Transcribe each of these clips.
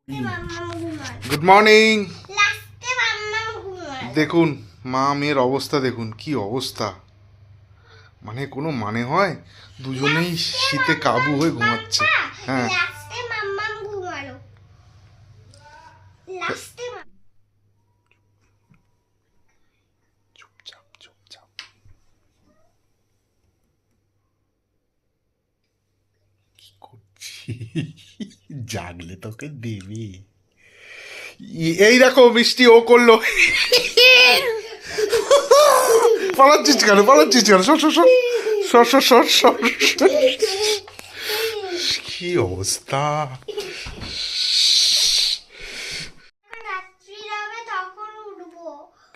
Good morning. দেখুন মা মেয়ের অবস্থা, দেখুন কি অবস্থা, মানে কোনো মানে হয়? দুজনেই শীতে কাবু হয়ে ঘুমাচ্ছে। হ্যাঁ, চুপচাপ চুপচাপ। কি করছি? জাগলে তোকে দেবে। এই দেখো মিষ্টি ও করলো। পালাচ্ছিস কেন, পালাচ্ছিস কেন? সর সর সর সর সর সর সর। কি অবস্থা!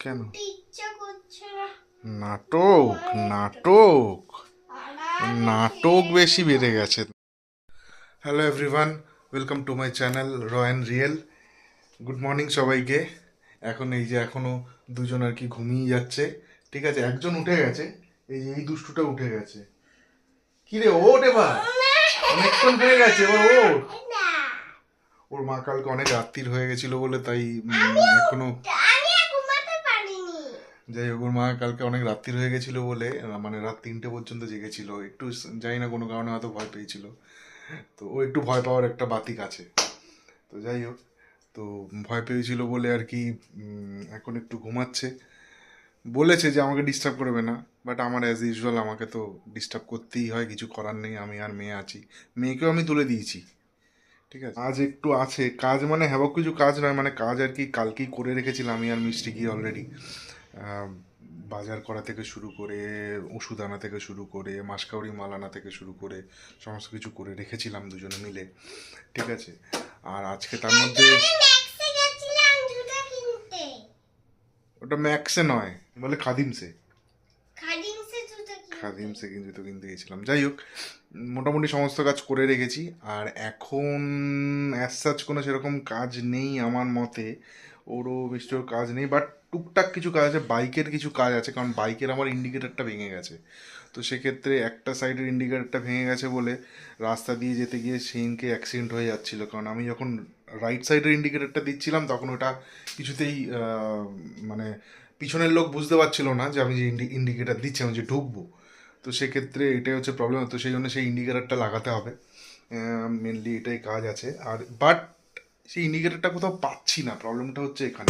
কেন নাটক? নাটক নাটক বেশি বেড়ে গেছে। Hello everyone, welcome to my channel র অ্যান্ড রিয়েল। গুড মর্নিং সবাইকে। এখন এই যে এখনো দুজন আর কি ঘুমিয়ে যাচ্ছে, ঠিক আছে? একজন উঠে গেছে, এই যে এই দুষ্টুটা উঠে গেছে। কি রে, ওঠ এবার, অনেকক্ষণ হয়ে গেছে, এবার ওঠ। ওর মা কালকে অনেক রাত্রির হয়ে গেছিল বলে তাই এখনো, যাই হোক ওর মা কালকে অনেক রাত্রির হয়ে গেছিল বলে মানে রাত 3টে পর্যন্ত জেগেছিল। একটু জানি না কোনো কারণে হয়তো ভয় পেয়েছিল, তো ও একটু ভয় পাওয়ার একটা বাতিক আছে। তো যাই হোক, তো ভয় পেয়েছিল বলে আর কি এখন একটু ঘুমাচ্ছে। বলেছে যে আমাকে ডিস্টার্ব করবে না, বাট আমার অ্যাজ ইউজুয়াল আমাকে তো ডিস্টার্ব করতেই হয়, কিছু করার নেই। আমি আর মেয়ে আছি, মেয়েকেও আমি তুলে দিয়েছি, ঠিক আছে? আজ একটু আছে কাজ, মানে হ্যাবক কিছু কাজ নয়, মানে কাজ আর কি কালকেই করে রেখেছিলাম আমি আর মিষ্টি গিয়ে অলরেডি। বাজার করা থেকে শুরু করে, ওষুধ আনা থেকে শুরু করে, মাসকাউরি মাল আনা থেকে শুরু করে সমস্ত কিছু করে রেখেছিলাম দুজনে মিলে, ঠিক আছে? আর আজকে তার মধ্যে ওটা ম্যাক্সে নয়, বলে খাদিমসে, খাদিমসে জুতো কিনতে গেছিলাম। যাই হোক, মোটামুটি সমস্ত কাজ করে রেখেছি। আর এখন অ্যাজ সাচ কোনো সেরকম কাজ নেই আমার মতে, ওরও মিষ্টির কাজ নেই, বাট টুকটাক কিছু কাজ আছে, বাইকের কিছু কাজ আছে। কারণ বাইকের আমার ইন্ডিকেটারটা ভেঙে গেছে, তো সেক্ষেত্রে একটা সাইডের ইন্ডিকেটারটা ভেঙে গেছে বলে রাস্তা দিয়ে যেতে গিয়ে সেদিনকে অ্যাক্সিডেন্ট হয়ে যাচ্ছিলো। কারণ আমি যখন রাইট সাইডের ইন্ডিকেটারটা দিচ্ছিলাম তখন ওটা কিছুতেই মানে পিছনের লোক বুঝতে পারছিল না যে আমি যে ইন্ডিকেটার দিচ্ছি, আমি যে ঢুকবো। তো সেক্ষেত্রে এটাই হচ্ছে প্রবলেম, তো সেই জন্য সেই ইন্ডিকেটারটা লাগাতে হবে, মেনলি এটাই কাজ আছে। আর বাট সেই ইন্ডিকেটারটা কোথাও পাচ্ছি না, প্রবলেমটা হচ্ছে এখানে।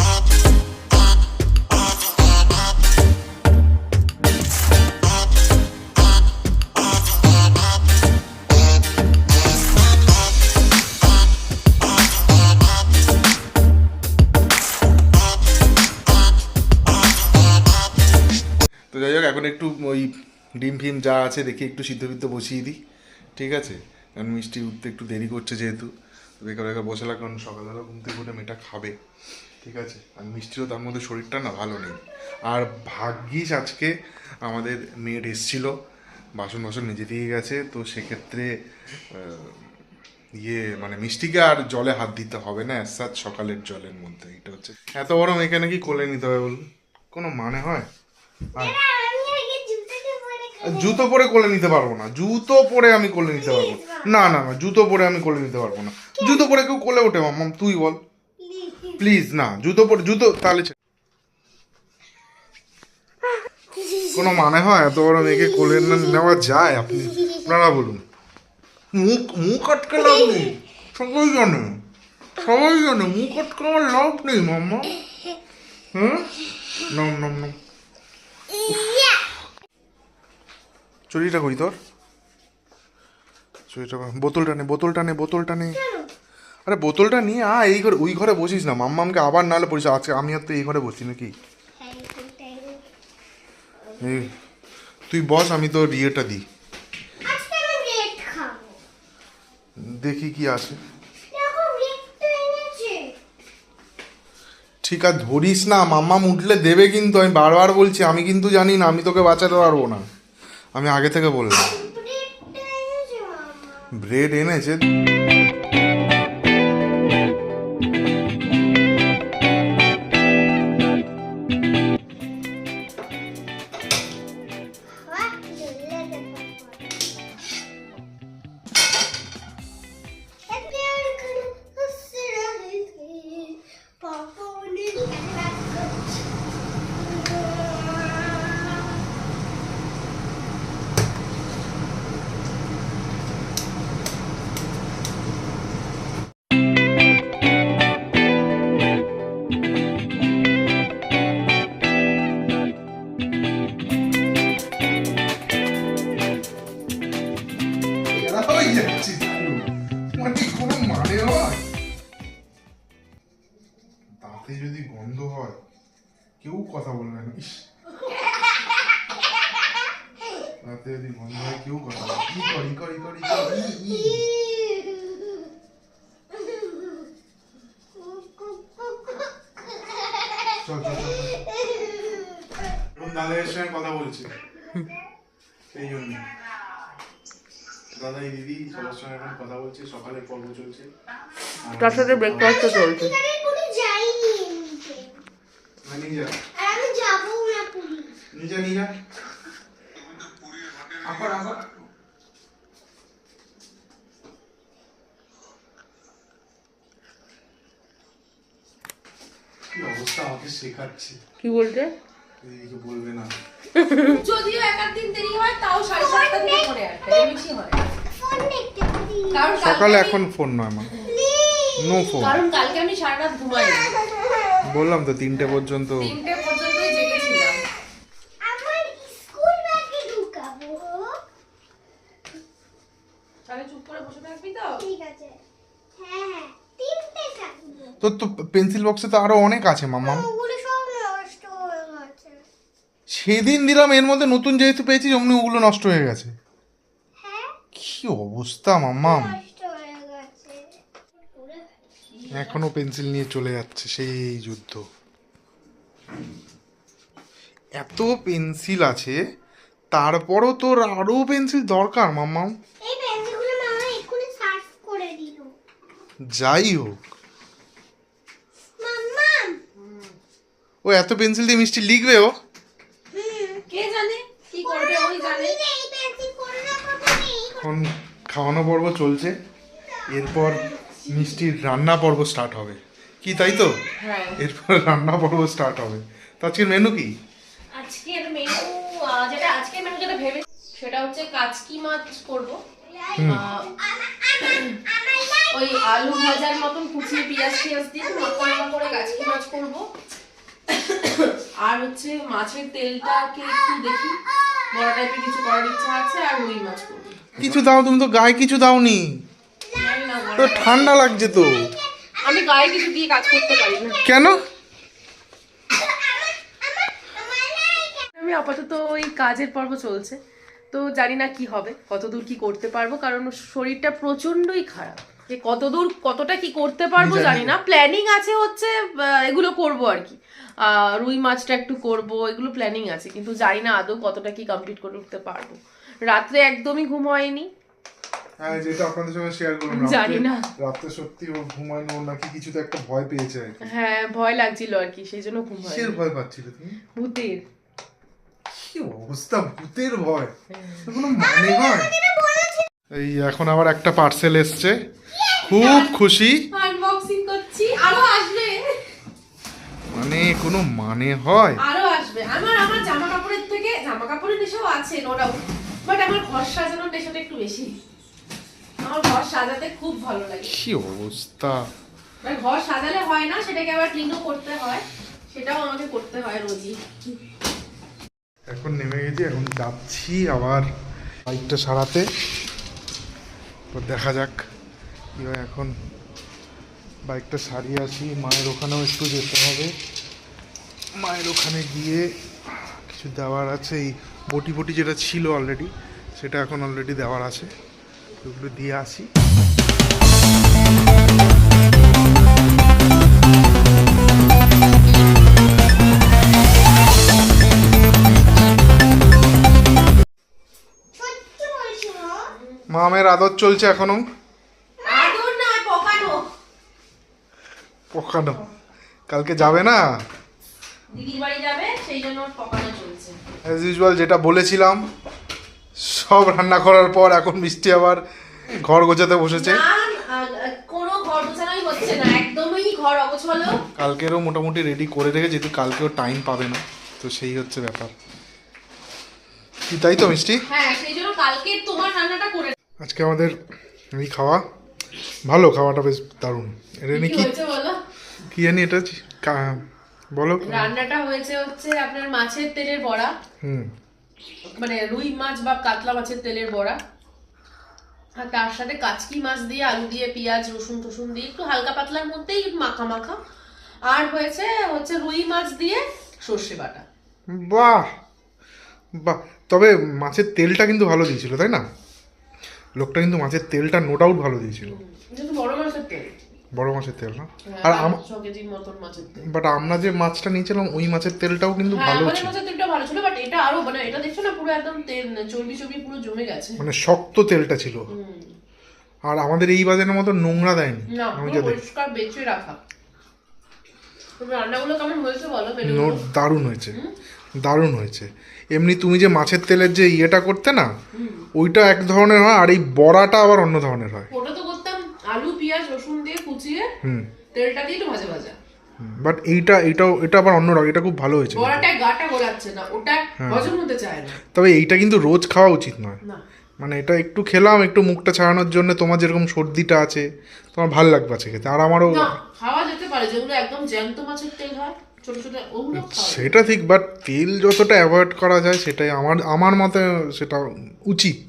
তো যাই হোক, এখন একটু ওই ডিম ফিম যা আছে দেখি একটু সিদ্ধ বিদ্ধ বসিয়ে দিই, ঠিক আছে? কারণ মিষ্টি উঠতে একটু দেরি করছে যেহেতু, তো বেকার বেকার বসে লাগ, কারণ সকালবেলা ঘুম থেকে উঠে মেয়েটা খাবে, ঠিক আছে? আর মিষ্টিরও তার মধ্যে শরীরটা না ভালো নেই। আর ভাগ্যিস আজকে আমাদের মেয়ের এসছিল, বাসন বাসন নিজে দিয়ে গেছে, তো সেক্ষেত্রে মানে মিষ্টিকে আর জলে হাত দিতে হবে না অ্যাজ সাচ সকালের জলের মধ্যে। এটা হচ্ছে এত বড় মেয়েকে নাকি কোলে নিতে হবে বলুন, কোনো মানে হয়? জুতো পরে কোলে নিতে পারবো না, জুতো পরে আমি কোলে নিতে পারবো না, না না, জুতো পরে আমি কোলে নিতে পারবো না। জুতো পরে কেউ কোলে ওঠে মাম্মা? তুই বল প্লিজ। না, জুতো পরে, জুতো তাহলে কোনো মানে হয়? এত বড় মেয়েকে কোলে নেওয়া যায়? আপনারা বলুন। মুখ মুখ আটকে লাভ নেই, সবাই জানে, সবাই জানে মুখ আটকে আমার লাভ নেই মাম্মা। হ্যাঁ, নাম নাম নাম। চুরিটা করি তোর, চুরিটা বোতলটা নে, বোতলটা নে, বোতলটা নে। আরে বোতলটা নিয়ে এই ঘরে, ওই ঘরে বসিস না, মাম্মামকে আবার নাহলে পড়িস। আজকে আমি আর তো এই ঘরে বসি নাকি? তুই বস, আমি তো ইয়েটা দিই, দেখি কি আছে। ঠিক আছে, ধরিস না, মাম্মাম উঠলে দেবে কিন্তু, আমি বারবার বলছি। আমি কিন্তু জানি না, আমি তোকে বাঁচাতে পারবো না, আমি আগে থেকে বললাম। ব্রেড এনেছে। রাতে যদি গন্ধ হয় কেউ কথা বলবে না। ইস, রাতে যদি গন্ধ হয় কেউ কথা বলবে না। চল চল চল, দাদার সঙ্গে কথা বলছি সেই জন্য। দাদা এই দিদি সবার সঙ্গে এখন কথা বলছে, সকালের পর্ব চলছে, তার সাথে ব্রেকফাস্টও চলছে। কি অবস্থা আমাকে শেখাচ্ছে, কি বলতে? বলবে না। যদিও এক দিন দেরি হয় তাও 7:30 থেকে পরে আসবে, বেশি হয়। কারণ সকালে এখন ফোন নয় মা, নো ফোন। কারণ কালকে আমি সারা রাত ঘুমাইনি, বললাম তো 3টে পর্যন্ত। 3টে পর্যন্তই জেগেছিলাম। আমার স্কুল ব্যাগে ঢুকাবো। তাহলে চুপ করে বসে থাকবি তো? ঠিক আছে। হ্যাঁ হ্যাঁ, 3টে থাকবে। তোর তো পেন্সিল বক্সে তো আরো অনেক আছে মাম্মা। ওগুলো সব নষ্ট হয়ে গেছে। সেদিন দিলাম, এর মধ্যে নতুন যেহেতু পেয়েছি অমনি ওগুলো নষ্ট হয়ে গেছে। হ্যাঁ, কি অবস্থা মাম্মা, নষ্ট হয়ে গেছে। এখনো পেন্সিল নিয়ে চলে যাচ্ছে সেই যুদ্ধ। এত পেন্সিল আছে তারপরও তোর আরো পেন্সিল দরকার মাম্মা। এই পেন্সিলগুলো মামা এক্ষুনি সার্ফ করে দিল। যাই হোক, মাম্মা, ও এত পেন্সিল দিয়ে মিষ্টি লিখবে ও? কে জানে কি করবে, ওই জানে। এই পেন্সিল করে রাখো তুমি। এখন খাওয়ানো পর্ব চলছে, এরপর মিষ্টির রান্না পর্ব স্টার্ট হবে কি, তাই তো? হ্যাঁ, এরপর রান্না পর্ব স্টার্ট হবে। তো আজকের মেনু কি? আজকের মেনু যেটা ভেবে সেটা হচ্ছে কাচকি মাছ করব। ওই আলু ভাজার মতন কুচিয়ে পেঁয়াজ দিয়ে মাখা করে কাচকি মাছ করব। আর হচ্ছে মাছের তেলটাকে একটু দেখি বড় টাইপের কিছু করার ইচ্ছা আছে, আর রুই মাছ করব। কিছু দাও, তুমি তো গায়ে কিছু দাওনি, জানি না তো ঠান্ডা লাগছে তো। আমি গায়ে কিছু দিয়ে কাজ করতে পারি না। কেন? আমি আপাতত ওই কাজের পর্ব চলছে, তো জানি না কি হবে, কতদূর কি করতে পারবো, কারণ শরীরটা প্রচন্ডই খারাপ। যে কতদূর কতটা কি করতে পারবো জানি না। প্ল্যানিং আছে হচ্ছে এগুলো করব আর কি, রুই মাছটা একটু করব, এগুলো প্ল্যানিং আছে, কিন্তু জানি না আদৌ কতটা কি কমপ্লিট করে উঠতে পারবো। রাত্রে একদমই ঘুম হয়নি। হ্যাঁ, যেটা আপনাদের সঙ্গে শেয়ার করলাম, জানি না রাতে সত্যি ও ঘুমায়নি, ও নাকি কিছুতে একটা ভয় পেয়েছে আর কি। হ্যাঁ, ভয় লাগছিল আর কি, সেই জন্য ঘুম হয়নি। কিসের ভয় পাচ্ছিলে তুমি? ভূতের। কি অবস্থা, ভূতের ভয়? কোনো মানে হয়? এই এখন আবার একটা পার্সেল এসছে, খুব খুশি। আনবক্সিং করছি, আরো আসবে, মানে কোনো মানে হয়? আরো আসবে। আমার জামা কাপড়ের থেকে জামা কাপড়ের নেশাও আছে, নো ডাউট, বাট আমার ঘর সাজানোর নেশাটা একটু বেশি। আমার ঘর সাজাতে খুব ভালো লাগে। কি অবস্থা, মানে ঘর সাজালে হয় না, সেটাকে আবার ক্লিনও করতে হয়, সেটাও আমাকে করতে হয় রোজই। এখন নেমে গেছি, এখন যাচ্ছি আবার বাইকটা সারাতে। তো দেখা যাক কি হয়। এখন বাইকটা সারিয়ে আসি, মায়ের ওখানেও একটু যেতে হবে। মায়ের ওখানে গিয়ে কিছু দেওয়ার আছে, এই বটি বটি যেটা ছিল অলরেডি, সেটা এখন অলরেডি দেওয়ার আছে, ওগুলো দিয়ে আসি। মামের আদর চলছে এখনো, আদর না, পকানো। পকানো। কালকে যাবে না, দিদির বাড়ি যাবে, সেই জন্য পকানো চলছে। অ্যাজ ইউজুয়াল যেটা বলেছিলাম, সব রান্না করার পর এখন মিষ্টি আবার ঘর গোছাতে বসেছে। কোনো ঘর গোছানোই হচ্ছে না, একদমই ঘর অগোছালো। কালকেরও মোটামুটি রেডি করে রেখে, যেহেতু কালকেও টাইম পাবে না, তো সেই হচ্ছে ব্যাপার কি, তাই তো মিষ্টি? হ্যাঁ, সেই জন্য কালকে তোমার রান্নাটা করে। আজকে আমাদের এই খাওয়া ভালো, খাওয়াটা বেশ দারুণ। এটা নিয়ে কি হয়েছে বলো? কি জানি এটা বলো। রান্নাটা হয়েছে হচ্ছে আপনার মাছের তেলের বড়া, মানে রুই মাছ বা কাতলা মাছের তেলের বড়া, আর তার সাথে কাচকি মাছ দিয়ে আলু দিয়ে পেঁয়াজ রসুন টসুন দিয়ে একটু হালকা পাতলার মধ্যেই মাখা মাখা, আর হচ্ছে রুই মাছ দিয়ে সর্ষে বাটা। বাহ বাহ, তবে মাছের তেলটা কিন্তু ভালো দিয়েছিল তাই না? লোকটা কিন্তু মাছের তেলটা নো ডাউট ভালো দিয়েছিল, কিন্তু বড় মাছের তেল, বড় মাছের তেল না? আর আর 6 কেজির মতন মাছের তেল। বাট আমরা যে মাছটা নিয়েছিলাম ওই মাছের তেলটাও কিন্তু হ্যাঁ, ভালো আমাদের ছিল, মাছের তেলটা ভালো ছিল, বাট এটা আরো মানে এটা দেখছো না পুরো একদম তেল চর্বি চর্বি পুরো জমে গেছে। মানে শক্ত তেলটা ছিল। আর আমাদের এই বাজারের মতো নোংরা দেয়নি, না, আমি পুরো যা দেখি। পরিষ্কার বেঁচে রাখা। তবে রান্নাগুলো কেমন হয়েছে বলো? দারুণ হয়েছে, দারুণ হয়েছে। এমনি তুমি যে মাছের তেলের যে ইয়েটা করতে না, ওইটা এক ধরনের হয়, আর এই বড়াটা আবার অন্য ধরনের হয়। ওটা তো করতাম আলু পেঁয়াজ রসুন দিয়ে কুচিয়ে হুম, তেলটা দিয়ে একটু ভাজা ভাজা। বাট এটা আবার অন্য রকম, এটা খুব ভালো হয়েছে। বড়াটা গাটা গোলাচ্ছে না, ওটা হজম হতে চায় না। তবে এইটা কিন্তু রোজ খাওয়া উচিত নয়, না, মানে এটা একটু খেলাম একটু মুখটা ছাড়ানোর জন্য, তোমার যেরকম সর্দিটা আছে তোমার ভালো লাগবে আছে খেতে, আর আমারও না খাওয়া যেতে পারে যেগুলো একদম জ্যান্ত মাছের তেল হয় ছোট ছোট, ওগুলো খাওয়া সেটা ঠিক, বাট তেল যতটা অ্যাভয়েড করা যায় সেটাই আমার মতে সেটা উচিত।